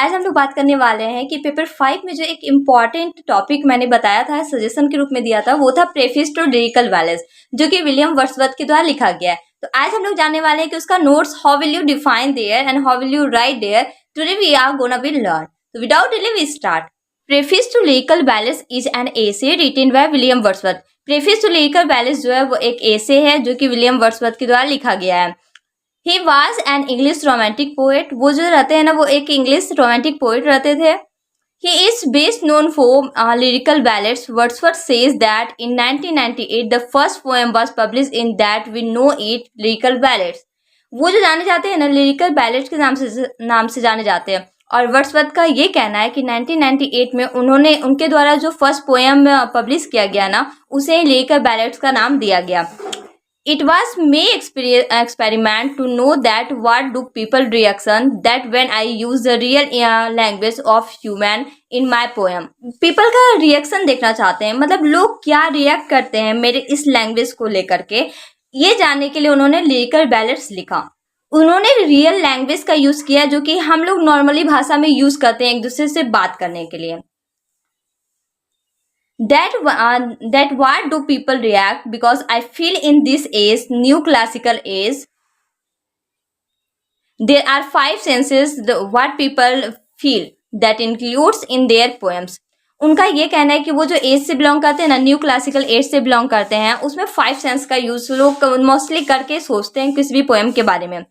आज हम लोग बात करने वाले हैं कि पेपर 5 में जो एक इम्पॉर्टेंट टॉपिक मैंने बताया था, सजेशन के रूप में दिया था, वो था प्रेफेस टू लिरिकल बैलेंस, जो कि विलियम वर्ड्सवर्थ के द्वारा लिखा गया है। तो आज हम लोग जानने वाले हैं कि उसका notes how will you define there and how will you write there. Today we are gonna be learn. तो without delay we start. Preface to lyrical ballads is an essay written by William Wordsworth. Preface to lyrical ballads जो है वो एक एसे है जो कि William Wordsworth के द्वारा लिखा गया है। He was an English romantic poet. वो जो रहते हैं ना, वो एक इंग्लिश रोमांटिक पोएट रहते थे. He is best known for lyrical ballads. Wordsworth says that in 1998 the first poem was published in that we know it, lyrical ballads. वो जो जाने जाते हैं ना lyrical ballads के नाम से जाने जाते हैं. और वर्ड्सवर्थ का ये कहना है कि 1998 में उन्होंने उनके द्वारा जो फर्स्ट पोएम पब्लिश किया गया ना, उसे lyrical ballads का नाम दिया गया. It was my experiment to know that what do people reaction that when I use the real language of human in my poem. People का reaction देखना चाहते हैं, मतलब लोग क्या react करते हैं मेरे इस language को लेकर के, ये जानने के लिए उन्होंने lyrical ballads लिखा. उन्होंने रियल लैंग्वेज का यूज किया जो कि हम लोग नॉर्मली भाषा में यूज करते हैं एक दूसरे से बात करने के लिए. That what do people react because I feel in this age, new classical age, there are 5 senses what people feel that includes in their poems. उनका ये कहना है कि वो जो एज से बिलोंग करते हैं ना, न्यू क्लासिकल एज से बिलोंग करते हैं, उसमें 5 सेंस का यूज लोग मोस्टली करके सोचते हैं किसी भी पोएम के बारे में.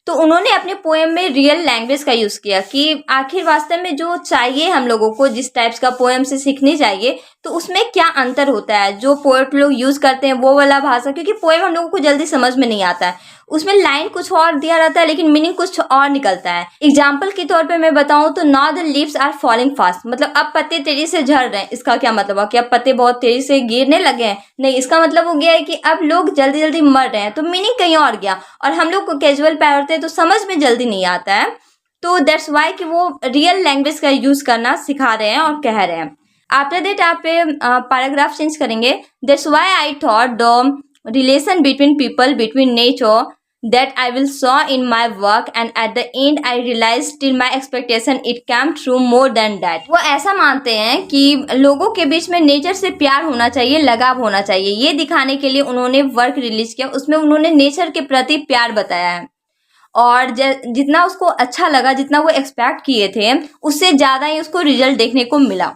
तो उन्होंने अपने पोएम में रियल लैंग्वेज का यूज किया कि आखिर वास्तव में जो चाहिए हम लोगों को, जिस टाइप्स का पोएम से सीखनी चाहिए, तो उसमें क्या अंतर होता है. जो पोएट लोग यूज करते हैं वो वाला भाषा, क्योंकि पोएम हम लोगों को जल्दी समझ में नहीं आता है, उसमें लाइन कुछ और दिया रहता है लेकिन मीनिंग कुछ और निकलता है. एग्जाम्पल के तौर पे मैं बताऊं तो now the leaves are falling fast, मतलब अब पत्ते तेजी से झड़ रहे हैं. इसका क्या मतलब है कि अब पत्ते बहुत तेजी से गिरने लगे हैं? नहीं, इसका मतलब हो गया है कि अब लोग जल्दी जल्दी मर रहे हैं. तो मीनिंग कहीं और गया, और हम लोग कैजुअल पढ़ते हैं तो समझ में जल्दी नहीं आता है. तो दैट्स वाई कि वो रियल लैंग्वेज का यूज करना सिखा रहे हैं और कह रहे हैं. आफ्टर दैट आप पैराग्राफ चेंज करेंगे. That's why I thought the relation between people, between nature, that I will saw in my work and at the end I realized till my expectation it came true more than that. वो ऐसा मानते हैं कि लोगों के बीच में nature से प्यार होना चाहिए, लगाव होना चाहिए. ये दिखाने के लिए उन्होंने वर्क रिलीज किया, उसमें उन्होंने नेचर के प्रति प्यार बताया है, और जितना उसको अच्छा लगा, जितना वो एक्सपेक्ट किए थे, उससे ज़्यादा ही उसको रिजल्ट देखने को मिला.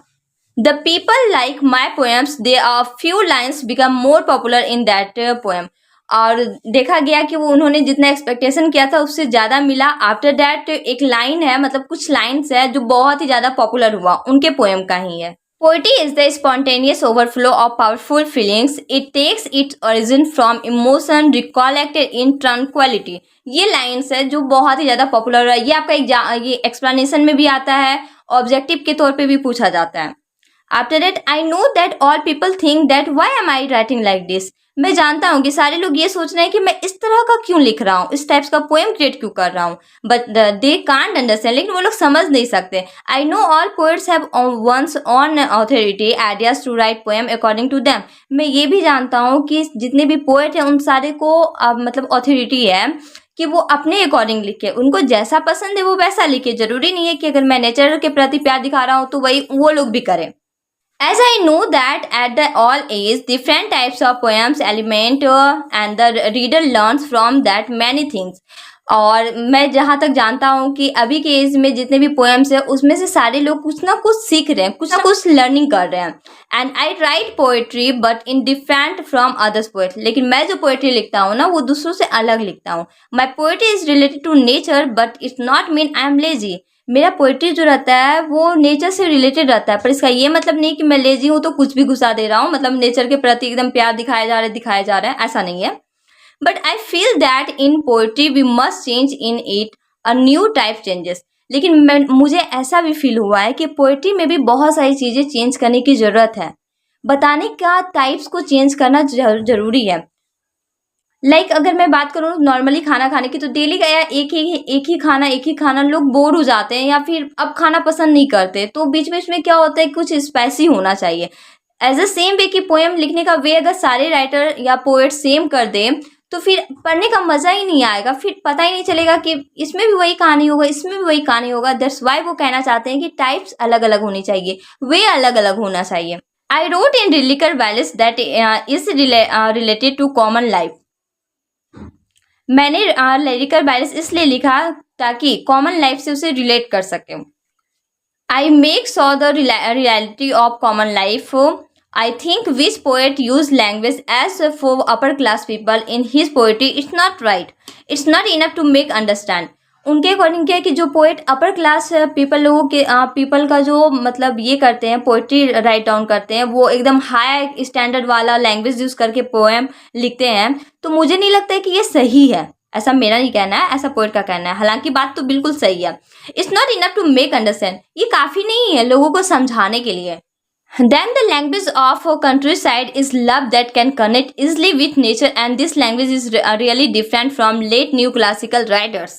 The people like my poems, there are few lines become more popular in that poem. और देखा गया कि वो उन्होंने जितना एक्सपेक्टेशन किया था उससे ज़्यादा मिला. आफ्टर दैट एक लाइन है, मतलब कुछ लाइन्स है जो बहुत ही ज़्यादा पॉपुलर हुआ, उनके पोएम का ही है. Poetry is the spontaneous overflow of powerful feelings. It takes its origin from emotion recollected in tranquility. ये लाइन्स है जो बहुत ही ज़्यादा पॉपुलर है. ये आपका ये एक्सप्लेनेशन में भी आता है, ऑब्जेक्टिव के तौर पे भी पूछा जाता है. After that, I know that all people think that why am I writing like this? मैं जानता हूँ कि सारे लोग ये सोच रहे हैं कि मैं इस तरह का क्यों लिख रहा हूँ, इस टाइप्स का पोएम क्रिएट क्यों कर रहा हूँ. बट दे कांट अंडरस्टैंड, लेकिन वो लोग समझ नहीं सकते. I know all poets have once on authority ideas to write poem according to them. मैं ये भी जानता हूँ कि जितने भी पोएट हैं उन सारे को मतलब अथॉरिटी है कि वो अपने अकॉर्डिंग लिखे, उनको जैसा पसंद है वो वैसा लिखे. जरूरी नहीं है कि अगर मैं नेचर के प्रति प्यार दिखा रहा हूँ तो वही वो लोग भी करें. As I know that at the all age, different types of poems element and the reader learns from that many things. और मैं जहाँ तक जानता हूँ कि अभी के एज में जितने भी पोएम्स हैं उसमें से सारे लोग कुछ ना कुछ सीख रहे हैं, कुछ ना कुछ लर्निंग कर रहे हैं. And I write poetry but in different from others poet. लेकिन मैं जो पोएट्री लिखता हूँ ना वो दूसरों से अलग लिखता हूँ. My poetry is related to nature but it's not mean I am lazy. मेरा पोइट्री जो रहता है वो नेचर से रिलेटेड रहता है, पर इसका ये मतलब नहीं कि मैं लेजी हूँ तो कुछ भी घुसा दे रहा हूँ, मतलब नेचर के प्रति एकदम प्यार दिखाया जा रहा है, ऐसा नहीं है. But I feel that in poetry we must change in it a new type changes. लेकिन मुझे ऐसा भी फील हुआ है कि पोइट्री में भी बहुत सारी चीज़ें चेंज करने की ज़रूरत है. बताने का टाइप्स को चेंज करना जरूरी है. लाइक अगर मैं बात करूँ नॉर्मली खाना खाने की, तो डेली का एक ही खाना लोग बोर हो जाते हैं या फिर अब खाना पसंद नहीं करते. तो बीच बीच में क्या होता है, कुछ स्पाइसी होना चाहिए. एज अ सेम वे कि पोएम लिखने का वे अगर सारे राइटर या पोएट सेम कर दें तो फिर पढ़ने का मज़ा ही नहीं आएगा, फिर पता ही नहीं चलेगा कि इसमें भी वही कहानी होगा, इसमें भी वही कहानी होगा। दैट्स वाई वो कहना चाहते हैं कि टाइप्स अलग अलग होनी चाहिए, वे अलग अलग होना चाहिए। I wrote in lyrical balance that is related to common life. मैंने लिरिकल बैलेंस इसलिए लिखा ताकि कॉमन लाइफ से उसे रिलेट कर सके। I make saw the reality of common life. I think which poet use language as for upper class people in his poetry. It's not right. It's not enough to make understand. उनके according क्या है कि जो poet upper class people लोगों के people का जो मतलब ये करते हैं, पोएट्री राइट डाउन करते हैं, वो एकदम हाई स्टैंडर्ड वाला लैंग्वेज यूज़ करके पोएम लिखते हैं, तो मुझे नहीं लगता है कि ये सही है। ऐसा मेरा नहीं कहना है, ऐसा पोएट का कहना है। हालांकि बात तो बिल्कुल सही है। It's not enough to make understand, ये काफ़ी नहीं है लोगों को समझाने के लिए। Then the language of a countryside is love that can connect easily with nature, and this language is really different from late new classical writers.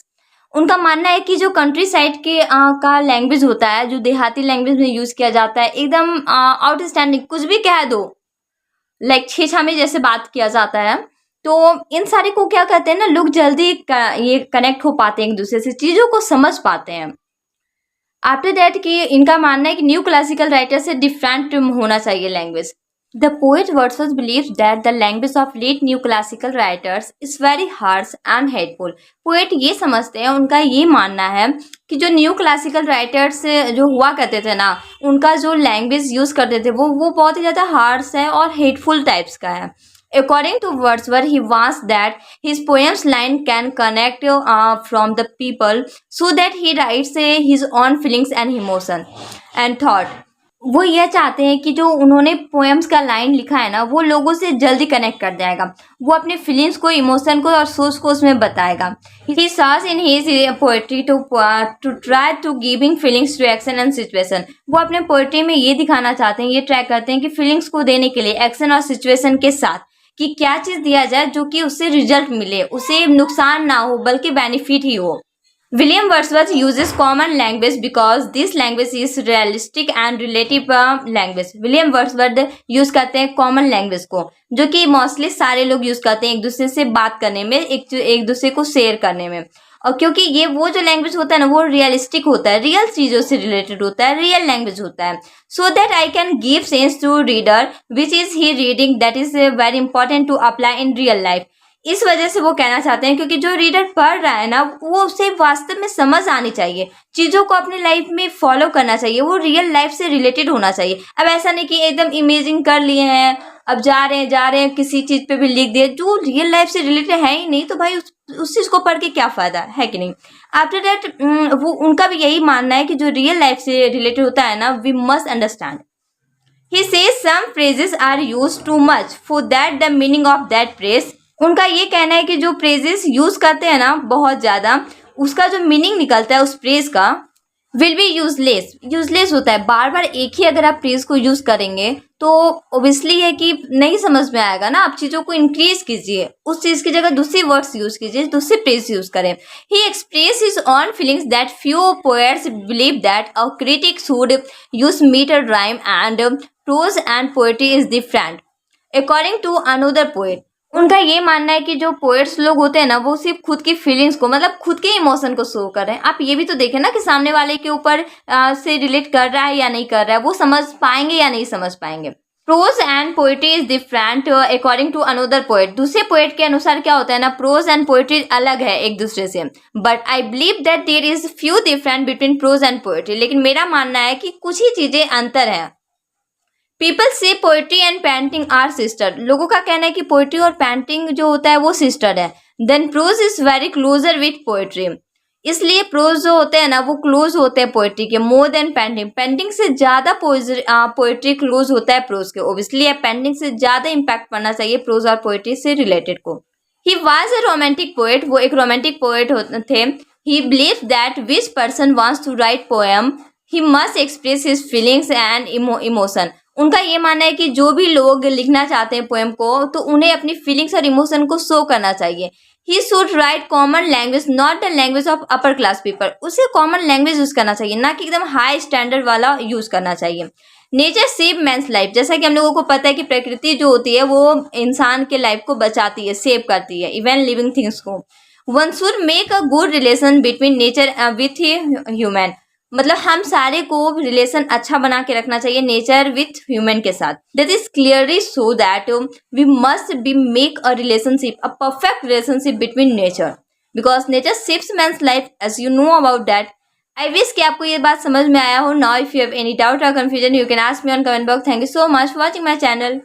उनका मानना है कि जो कंट्री साइड के का लैंग्वेज होता है, जो देहाती लैंग्वेज में यूज़ किया जाता है, एकदम आउटस्टैंडिंग, कुछ भी कह दो, लाइक छेछा में जैसे बात किया जाता है, तो इन सारे को क्या कहते हैं ना, लोग जल्दी ये कनेक्ट हो पाते हैं एक दूसरे से, चीज़ों को समझ पाते हैं। आफ्टर दैट कि इनका मानना है कि न्यू क्लासिकल राइटर से डिफरेंट होना चाहिए language. The poet Wordsworth believes that the language of late new classical writers is very harsh and hateful. Poet ये समझते हैं, उनका ये मानना है कि जो न्यू क्लासिकल राइटर्स जो हुआ करते थे ना, उनका जो लैंग्वेज यूज़ करते थे वो बहुत ही ज़्यादा हार्श है और हेटफुल टाइप्स का है। According to Wordsworth, he wants that his poems line can connect from the people, so that he writes his own feelings and emotion and thought. वो ये चाहते हैं कि जो उन्होंने पोएम्स का लाइन लिखा है ना, वो लोगों से जल्दी कनेक्ट कर जाएगा, वो अपने फीलिंग्स को, इमोशन को और सोच को उसमें बताएगा। He says in his poetry to try to giving feelings to action and situation. वो अपने पोएट्री में ये दिखाना चाहते हैं, ये ट्राई करते हैं कि फीलिंग्स को देने के लिए एक्शन और सिचुएशन के साथ कि क्या चीज़ दिया जाए जो कि उससे रिजल्ट मिले, उसे नुकसान ना हो बल्कि बेनिफिट ही हो। William Wordsworth uses common language because this language is realistic and relative language. William Wordsworth use करते हैं कॉमन लैंग्वेज को, जो कि मोस्टली सारे लोग यूज करते हैं एक दूसरे से बात करने में, एक दूसरे को शेयर करने में। और क्योंकि ये वो जो लैंग्वेज होता है ना, वो रियलिस्टिक होता है, रियल चीज़ों से रिलेटेड होता है, रियल लैंग्वेज होता है, so that I can give sense to reader which is he reading, that is very important to apply in real life. इस वजह से वो कहना चाहते हैं क्योंकि जो रीडर पढ़ रहा है ना, वो उसे वास्तव में समझ आनी चाहिए, चीज़ों को अपनी लाइफ में फॉलो करना चाहिए, वो रियल लाइफ से रिलेटेड होना चाहिए। अब ऐसा नहीं कि एकदम इमेजिंग कर लिए हैं, अब जा रहे हैं किसी चीज़ पे भी लिख दिए जो रियल लाइफ से रिलेटेड है ही नहीं, तो भाई उस चीज़ को पढ़ के क्या फ़ायदा है कि नहीं। आफ्टर दैट वो उनका भी यही मानना है कि जो रियल लाइफ से रिलेटेड होता है ना, we must understand. He says some phrases are use too much for that the meaning of that phrase. उनका ये कहना है कि जो फ्रेजेस यूज़ करते हैं ना बहुत ज़्यादा, उसका जो मीनिंग निकलता है उस फ्रेज का विल बी यूजलेस होता है। बार बार एक ही अगर आप फ्रेज को यूज़ करेंगे तो ओबियसली है कि नहीं समझ में आएगा ना। आप चीज़ों को इंक्रीज कीजिए, उस चीज़ की जगह दूसरी वर्ड्स यूज़ कीजिए, दूसरी फ्रेज यूज़ करें। He express his own feelings that few poets believe that a critic should use metre rhyme and prose and poetry is different according to another poet. उनका ये मानना है कि जो पोएट्स लोग होते हैं ना, वो सिर्फ खुद की फीलिंग्स को, मतलब खुद के इमोशन को शो कर रहे हैं। आप ये भी तो देखें ना कि सामने वाले के ऊपर से रिलेट कर रहा है या नहीं कर रहा है, वो समझ पाएंगे या नहीं समझ पाएंगे। Prose and poetry is different according to another poet. दूसरे पोएट के अनुसार क्या होता है ना, प्रोज एंड पोएट्री अलग है एक दूसरे से। But I believe that there is few different between prose and poetry. लेकिन मेरा मानना है कि कुछ ही चीज़ें अंतर है। People say poetry and painting are sister. लोगों का कहना है कि पोइट्री और पेंटिंग जो होता है वो सिस्टर है। Then prose is very closer with poetry. इसलिए प्रोज जो होते हैं ना, वो क्लोज होते हैं पोइट्री के मोर देन पेंटिंग। पेंटिंग से ज़्यादा पोइट्री क्लोज होता है प्रोज के। ओबियसली पेंटिंग से ज़्यादा इम्पैक्ट पड़ना चाहिए प्रोज और पोइट्री से रिलेटेड को। He was a romantic poet. वो एक रोमांटिक पोएट थे। He believe that which person wants to write poem he must express his feelings and emotion. उनका ये मानना है कि जो भी लोग लिखना चाहते हैं पोएम को, तो उन्हें अपनी फीलिंग्स और इमोशन को शो करना चाहिए। He should write common language, not the language of upper class people. उसे कॉमन लैंग्वेज यूज़ करना चाहिए, ना कि एकदम हाई स्टैंडर्ड वाला यूज़ करना चाहिए। नेचर सेव मैंस लाइफ, जैसा कि हम लोगों को पता है कि प्रकृति जो होती है वो इंसान के लाइफ को बचाती है, सेव करती है, इवन लिविंग थिंग्स को। One should make a good relation between nature with human, मतलब हम सारे को रिलेशन अच्छा बना के रखना चाहिए नेचर विथ ह्यूमन के साथ। That is clearly so that we must be make a relationship, a perfect relationship between nature, because nature saves man's life, as you know about that. I wish कि आपको ये बात समझ में आया हो। Now if you have any doubt और confusion you can ask me on comment box. Thank you so much for watching my channel.